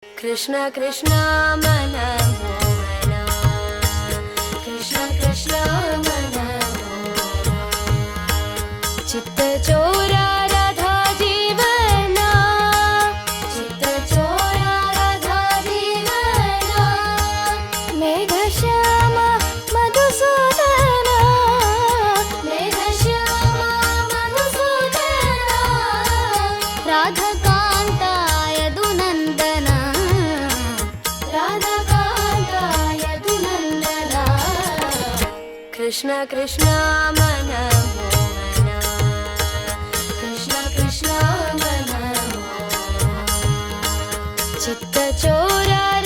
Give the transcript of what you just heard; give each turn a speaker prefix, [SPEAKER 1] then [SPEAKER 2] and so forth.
[SPEAKER 1] कृष्ण कृष्ण मन मोहना, कृष्ण कृष्ण मन मोहना, चित्त चोरा राधा जीवना, चित्त चोरा राधा जीवना, मेघ श्याम मधुसूदना, मेघ श्याम मधुसूदना, राधा कांता यदुनंदना, राधा कांता यदुनंदना, कृष्ण कृष्ण मन मोहना, कृष्ण कृष्ण मन मोहना, चित्त चोरा